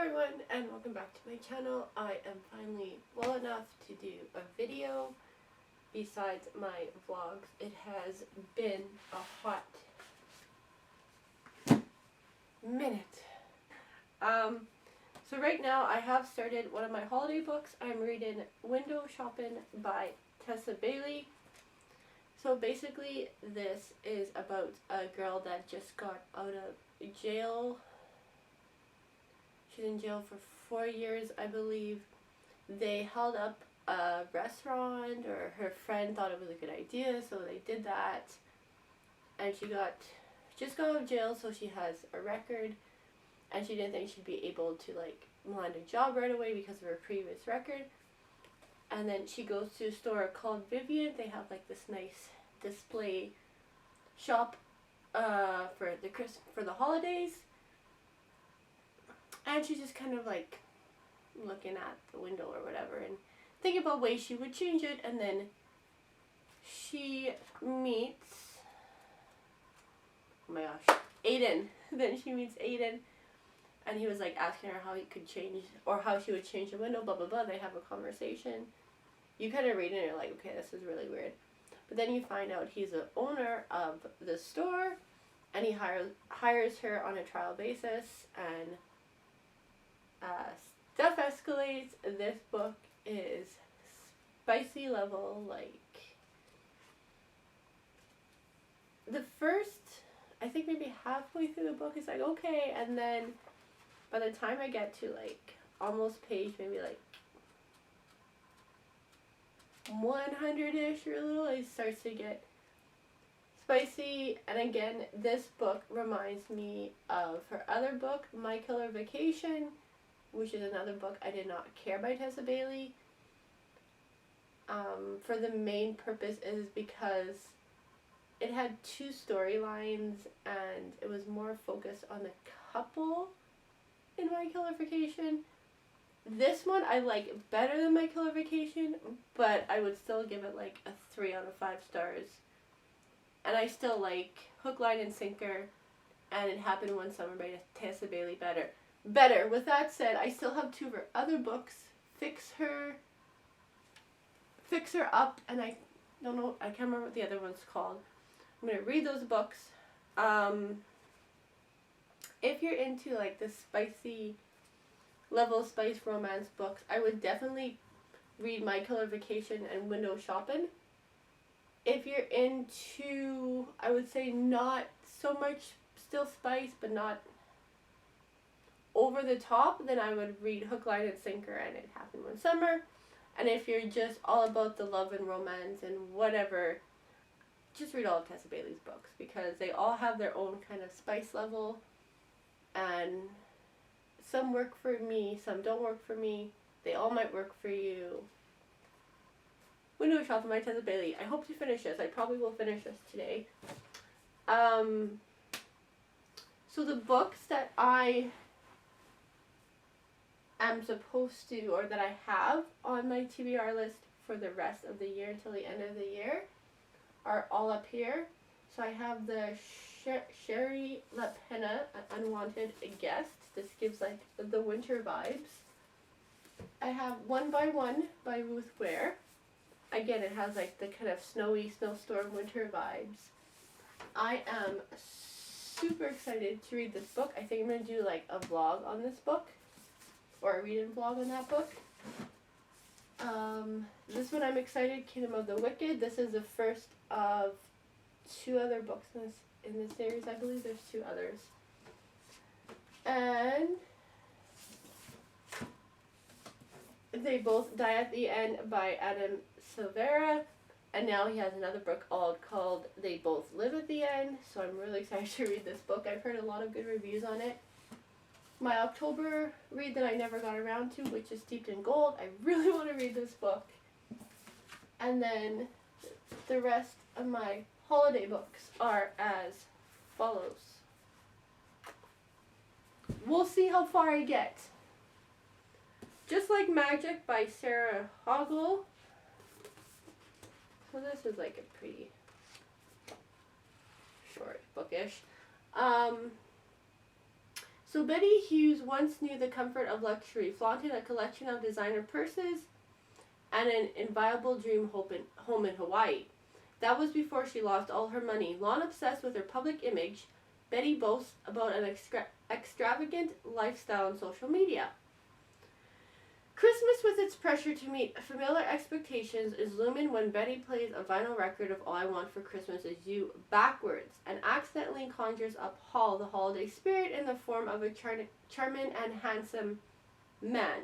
everyone, and welcome back to my channel. I am finally well enough to do a video besides my vlogs. It has been a hot minute. So right now I have started one of my holiday books. I'm reading Window Shopping by Tessa Bailey. So basically this is about a girl that just got out of jail. She's in jail for 4 years, I believe. They held up a restaurant, or her friend thought it was a good idea, so they did that. And she just got out of jail, so she has a record, and she didn't think she'd be able to land a job right away because of her previous record. And then she goes to a store called Vivian. They have this nice display shop for the holidays. And she's just kind of looking at the window or whatever and thinking about ways she would change it. And then she meets, oh my gosh, Aiden. Then she meets Aiden, and he was asking her how he could change, or how she would change the window, blah blah blah. They have a conversation. You kind of read it and you're like, okay, this is really weird. But then you find out he's the owner of the store, and he hires her on a trial basis, and stuff escalates. This book is spicy level. The first, I think maybe halfway through the book, it's okay, and then by the time I get to almost page maybe 100-ish or a little, it starts to get spicy. And again, this book reminds me of her other book, My Killer Vacation, which is another book I did not care by Tessa Bailey. For the main purpose is because it had two storylines, and it was more focused on the couple in My Killer Vacation. This one I like better than My Killer Vacation, but I would still give it a 3 out of 5 stars. And I still like Hook, Line, and Sinker, and It Happened One Summer by Tessa Bailey better. With that said, I still have 2 of her other books, Fix Her Up, and I don't know, I can't remember what the other one's called. I'm going to read those books. If you're into the spicy level spice romance books, I would definitely read My Killer Vacation and Window Shopping. If you're into, I would say not so much still spice, but not over the top, then I would read Hook, Line, and Sinker and It Happened One Summer. And if you're just all about the love and romance and whatever, just read all of Tessa Bailey's books, because they all have their own kind of spice level, and some work for me, some don't work for me. They all might work for you. Window Shopping by Tessa Bailey. I hope to finish this. I probably will finish this today. So the books that I am supposed to, or that I have on my TBR list for the rest of the year until the end of the year, are all up here. So I have the Sherry LaPena, An Unwanted Guest. This gives the winter vibes. I have One by One by Ruth Ware. Again, it has the kind of snowy snowstorm winter vibes. I am super excited to read this book. I think I'm going to do a vlog on this book, or a read-in vlog on that book. This one I'm excited, Kingdom of the Wicked. This is the first of 2 other books in this series. I believe there's 2 others. And They Both Die at the End by Adam Silvera. And now he has another book called They Both Live at the End. So I'm really excited to read this book. I've heard a lot of good reviews on it. My October read that I never got around to, which is Steeped in Gold. I really want to read this book. And then the rest of my holiday books are as follows. We'll see how far I get. Just Like Magic by Sarah Hoggle. So this is a pretty short bookish. So Betty Hughes once knew the comfort of luxury, flaunted a collection of designer purses and an inviolable dream home in Hawaii. That was before she lost all her money. Long obsessed with her public image, Betty boasts about an extravagant lifestyle on social media. Christmas, with its pressure to meet familiar expectations, is looming when Betty plays a vinyl record of All I Want for Christmas Is You backwards and accidentally conjures up Hall, the holiday spirit, in the form of a charming and handsome man.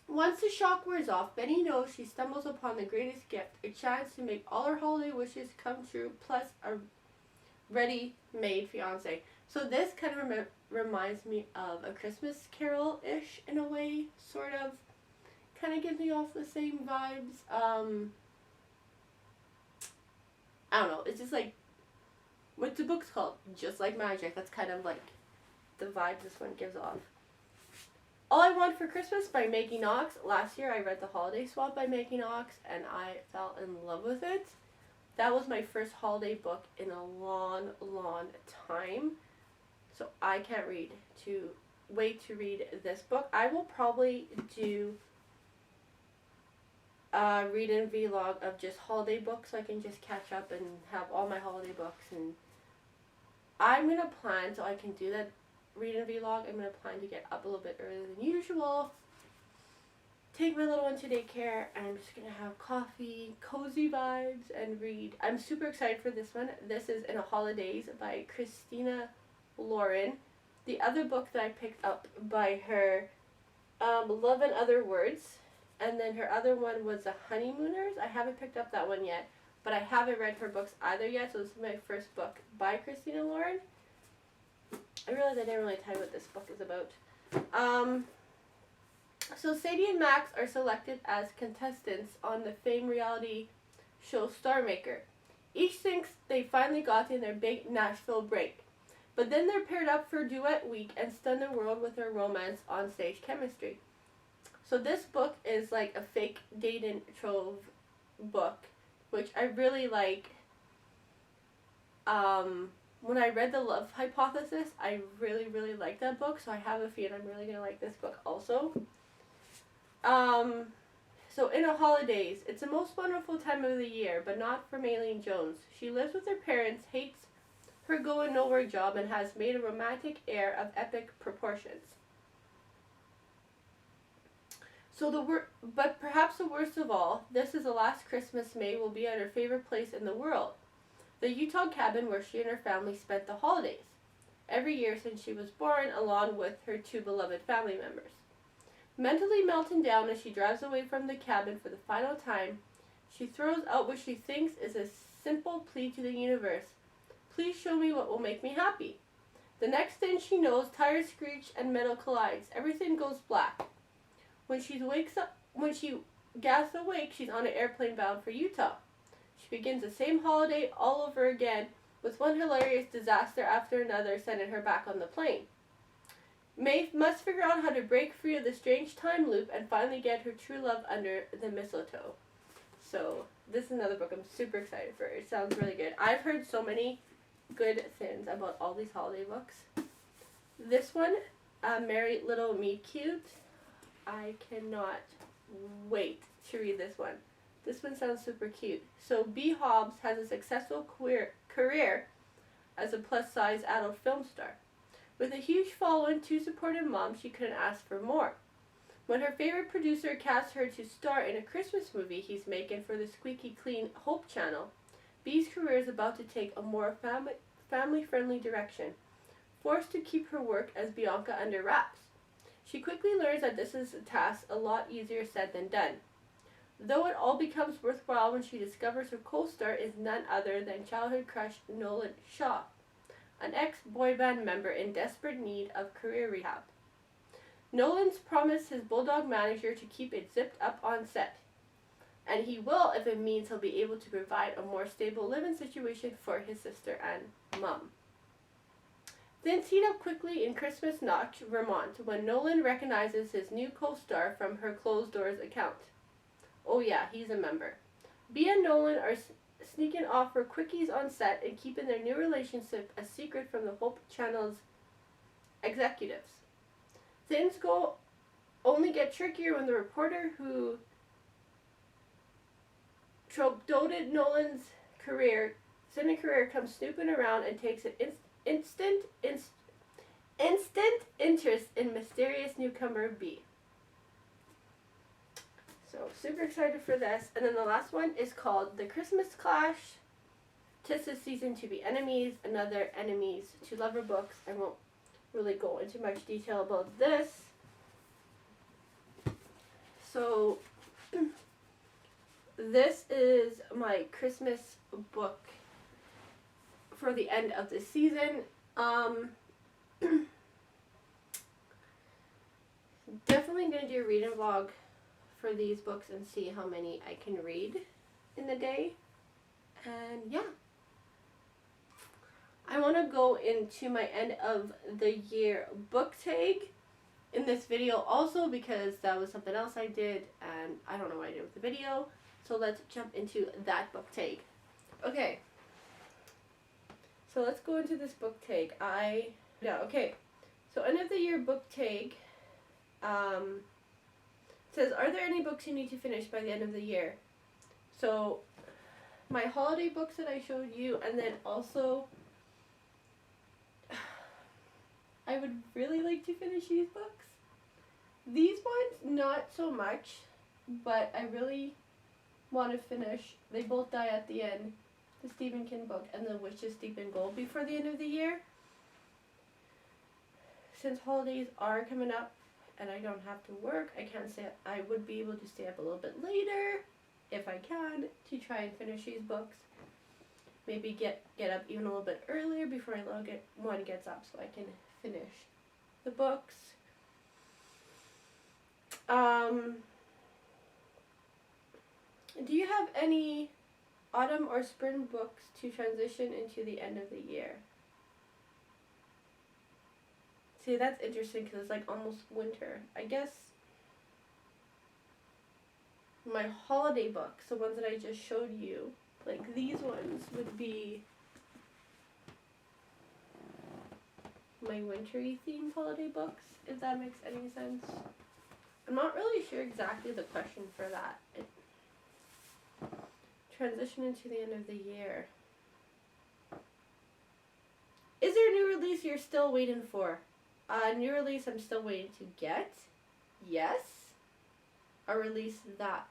Once the shock wears off, Betty knows she stumbles upon the greatest gift, a chance to make all her holiday wishes come true, plus a ready-made fiancé. So this kind of reminds me of A Christmas Carol-ish in a way, sort of. Kind of gives me off the same vibes. I don't know, it's just like, what's the book's called? Just Like Magic. That's kind of like the vibe this one gives off. All I Want for Christmas by Maggie Knox. Last year I read The Holiday Swap by Maggie Knox and I fell in love with it. That was my first holiday book in a long, long time. So I can't wait to read this book. I will probably do a read and vlog of just holiday books so I can just catch up and have all my holiday books. And I'm going to plan, so I can do that read and vlog, I'm going to plan to get up a little bit earlier than usual. Take my little one to daycare, and I'm just going to have coffee, cozy vibes, and read. I'm super excited for this one. This is In a Holidays by Christina Lauren. The other book that I picked up by her, Love and Other Words, and then her other one was The Honeymooners. I haven't picked up that one yet, but I haven't read her books either yet, so this is my first book by Christina Lauren. I realized I didn't really tell you what this book is about. So Sadie and Max are selected as contestants on the famed reality show Star Maker. Each thinks they finally got in their big Nashville break. But then they're paired up for duet week and stun the world with their romance on stage chemistry. So this book is like a fake dating trove book, which I really like. When I read The Love Hypothesis, I really, really liked that book, so I have a feeling I'm really going to like this book also. So In a Holidays, it's the most wonderful time of the year, but not for Maylene Jones. She lives with her parents, hates her going-nowhere job, and has made a romantic heir of epic proportions. But perhaps the worst of all, this is the last Christmas May will be at her favorite place in the world, the Utah cabin where she and her family spent the holidays, every year since she was born, along with her two beloved family members. Mentally melting down as she drives away from the cabin for the final time, she throws out what she thinks is a simple plea to the universe. Please show me what will make me happy. The next thing she knows, tires screech and metal collides. Everything goes black. When she gasps awake, she's on an airplane bound for Utah. She begins the same holiday all over again, with one hilarious disaster after another sending her back on the plane. Maeve must figure out how to break free of the strange time loop and finally get her true love under the mistletoe. So this is another book I'm super excited for. It sounds really good. I've heard so many good things about all these holiday books. This one, Merry Little Meet Cute. I cannot wait to read this one. This one sounds super cute. So Bea Hobbs has a successful career as a plus-size adult film star. With a huge following, two supportive moms, she couldn't ask for more. When her favorite producer cast her to star in a Christmas movie he's making for the squeaky clean Hope Channel, Bea's career is about to take a more family-friendly direction. Forced to keep her work as Bianca under wraps, she quickly learns that this is a task a lot easier said than done. Though it all becomes worthwhile when she discovers her co-star is none other than childhood crush Nolan Shaw, an ex-boy band member in desperate need of career rehab. Nolan's promised his bulldog manager to keep it zipped up on set, and he will if it means he'll be able to provide a more stable living situation for his sister and mom. Things heat up quickly in Christmas Notch, Vermont, when Nolan recognizes his new co-star from her closed doors account. Oh yeah, he's a member. Bea and Nolan are sneaking off for quickies on set and keeping their new relationship a secret from the Hope Channel's executives. Things only get trickier when the reporter who doted Nolan's cinematic career comes snooping around and takes an instant interest in mysterious newcomer B. So super excited for this. And then the last one is called The Christmas Clash. 'Tis the season to be enemies, another enemies to lover books. I won't really go into much detail about this. So this is my Christmas book for the end of the season. Definitely going to do a reading vlog for these books and see how many I can read in the day. And yeah. I want to go into my end of the year book tag in this video also, because that was something else I did and I don't know what I did with the video. So let's jump into that book tag. Okay. So let's go into this book tag. Okay. So end of the year book tag says, are there any books you need to finish by the end of the year? So my holiday books that I showed you, and then also I would really like to finish these books. These ones, not so much, but I really want to finish They Both Die at the End, the Stephen King book, and The Witches Deep in Gold before the end of the year. Since holidays are coming up and I don't have to work, I would be able to stay up a little bit later, if I can, to try and finish these books. Maybe get up even a little bit earlier before one gets up so I can finish the books. Do you have any autumn or spring books to transition into the end of the year? See, that's interesting because it's like almost winter. I guess my holiday books, the ones that I just showed you, like these ones would be my wintry themed holiday books, if that makes any sense. I'm not really sure exactly the question for that. Transition into the end of the year. Is there a new release you're still waiting for? A new release I'm still waiting to get. Yes. A release that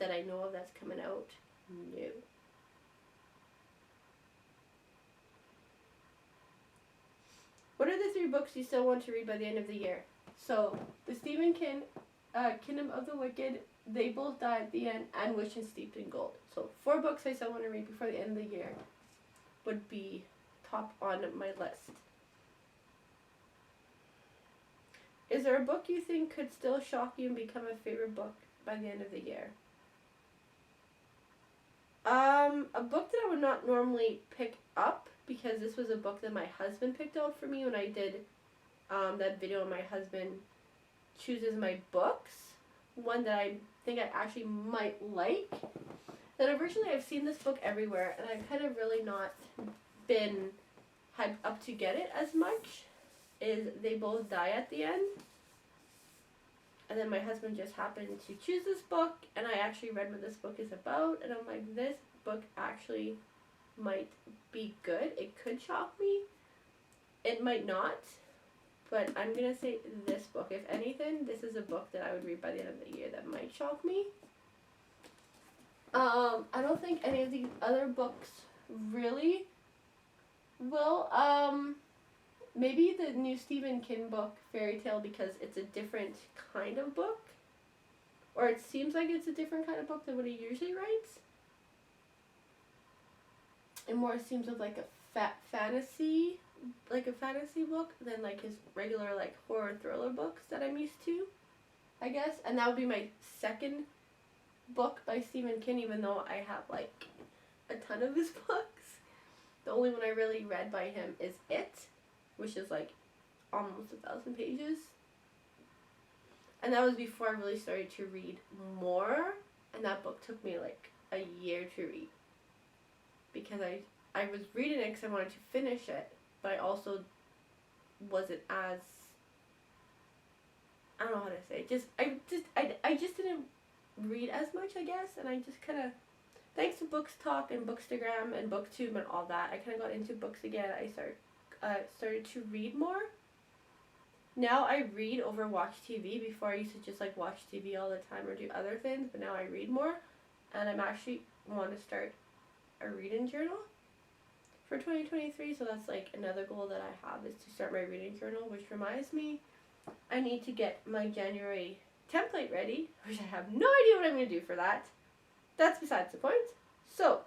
I know of that's coming out. No. What are the 3 books you still want to read by the end of the year? So, the Stephen King, Kingdom of the Wicked, They Both Die at the End, and Witches Steeped in Gold. So 4 books I still want to read before the end of the year would be top on my list. Is there a book you think could still shock you and become a favorite book by the end of the year? A book that I would not normally pick up, because this was a book that my husband picked out for me when I did that video on my husband chooses my books. One that I think I actually might like. That originally I've seen this book everywhere and I've kind of really not been hyped up to get it as much, is They Both Die at the End. And then my husband just happened to choose this book and I actually read what this book is about and I'm like, this book actually might be good. It could shock me. It might not. But I'm going to say this book. If anything, this is a book that I would read by the end of the year that might shock me. I don't think any of these other books really will. Maybe the new Stephen King book, Fairy Tale, because it's a different kind of book. Or it seems like it's a different kind of book than what he usually writes. It more seems of like a fantasy book than like his regular like horror thriller books that I'm used to, I guess. And that would be my second book by Stephen King, even though I have like a ton of his books. The only one I really read by him is It, which is like almost 1,000 pages. And that was before I really started to read more, and that book took me like a year to read. Because I was reading it because I wanted to finish it, but I also wasn't as, I don't know how to say it. I just didn't read as much, I guess, and I just kind of, thanks to Books Talk and Bookstagram and BookTube and all that, I kind of got into books again. I started to read more. Now I read over watch TV. Before I used to just like watch TV all the time or do other things, but now I read more, and I'm actually want to start a reading journal for 2023. So that's like another goal that I have, is to start my reading journal, which reminds me, I need to get my January template ready, which I have no idea what I'm going to do for that. That's besides the point. So,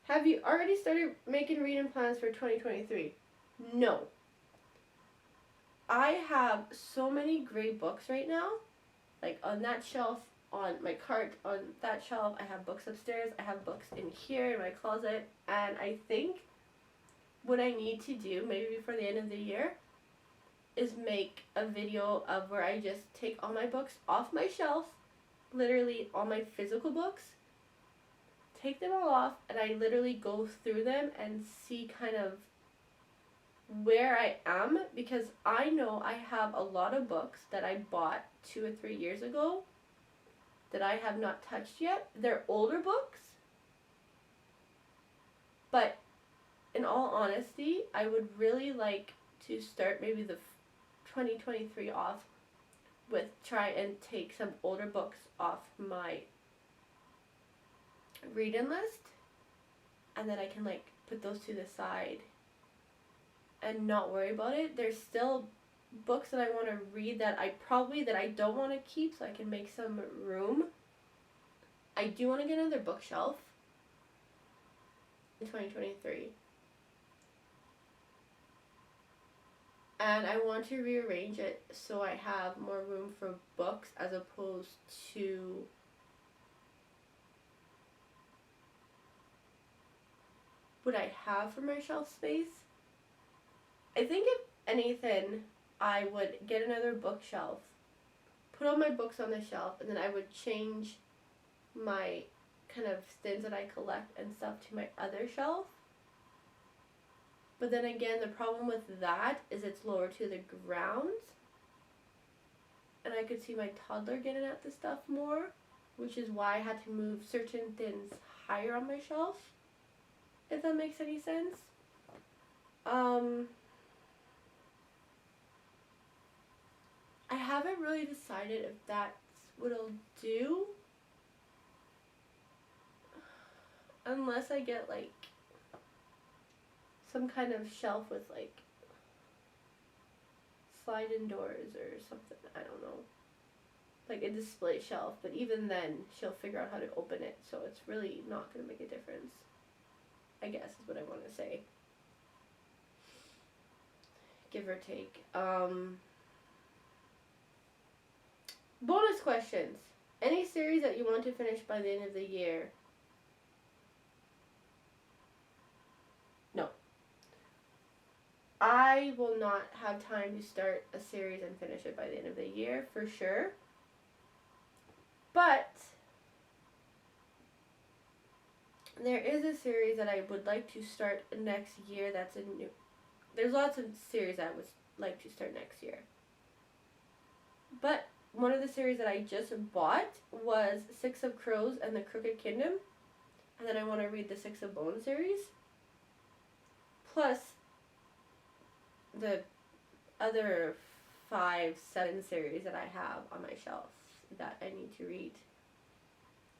have you already started making reading plans for 2023? No. I have so many great books right now, like on that shelf, on my cart, on that shelf. I have books upstairs. I have books in here in my closet. And I think what I need to do, maybe before the end of the year, is make a video of where I just take all my books off my shelf, literally all my physical books, take them all off, and I literally go through them and see kind of where I am, because I know I have a lot of books that I bought 2 or 3 years ago that I have not touched yet. They're older books, but in all honesty, I would really like to start maybe the 2023 off with try and take some older books off my reading list, and then I can like put those to the side and not worry about it. There's still books that I want to read that I don't want to keep, so I can make some room. I do want to get another bookshelf in 2023. And I want to rearrange it so I have more room for books as opposed to what I have for my shelf space. I think if anything, I would get another bookshelf, put all my books on the shelf, and then I would change my kind of things that I collect and stuff to my other shelf. But then again, the problem with that is it's lower to the ground, and I could see my toddler getting at the stuff more, which is why I had to move certain things higher on my shelf, if that makes any sense. I haven't really decided if that's what I'll do, unless I get like some kind of shelf with like sliding doors or something. I don't know, like a display shelf, but even then she'll figure out how to open it, so it's really not going to make a difference, I guess is what I want to say, give or take. Bonus questions. Any series that you want to finish by the end of the year? No. I will not have time to start a series and finish it by the end of the year, for sure. But there is a series that I would like to start next year that's a new... There's lots of series I would like to start next year. But one of the series that I just bought was Six of Crows and the Crooked Kingdom. And then I want to read the Six of Bones series. Plus the other 5, 7 series that I have on my shelf that I need to read.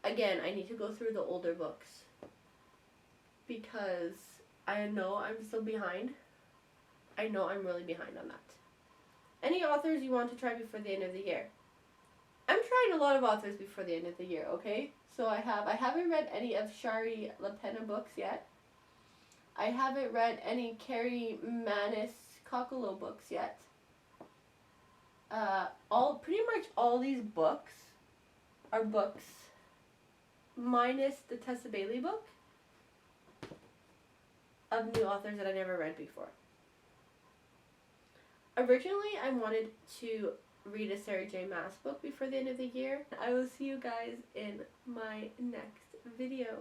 Again, I need to go through the older books, because I know I'm still behind. I know I'm really behind on that. Any authors you want to try before the end of the year? I'm trying a lot of authors before the end of the year, okay? So I haven't read any of Shari LaPena books yet. I haven't read any Carrie Manis Cockalo books yet. Pretty much all these books are books minus the Tessa Bailey book of new authors that I never read before. Originally, I wanted to read a Sarah J. Maas book before the end of the year. I will see you guys in my next video.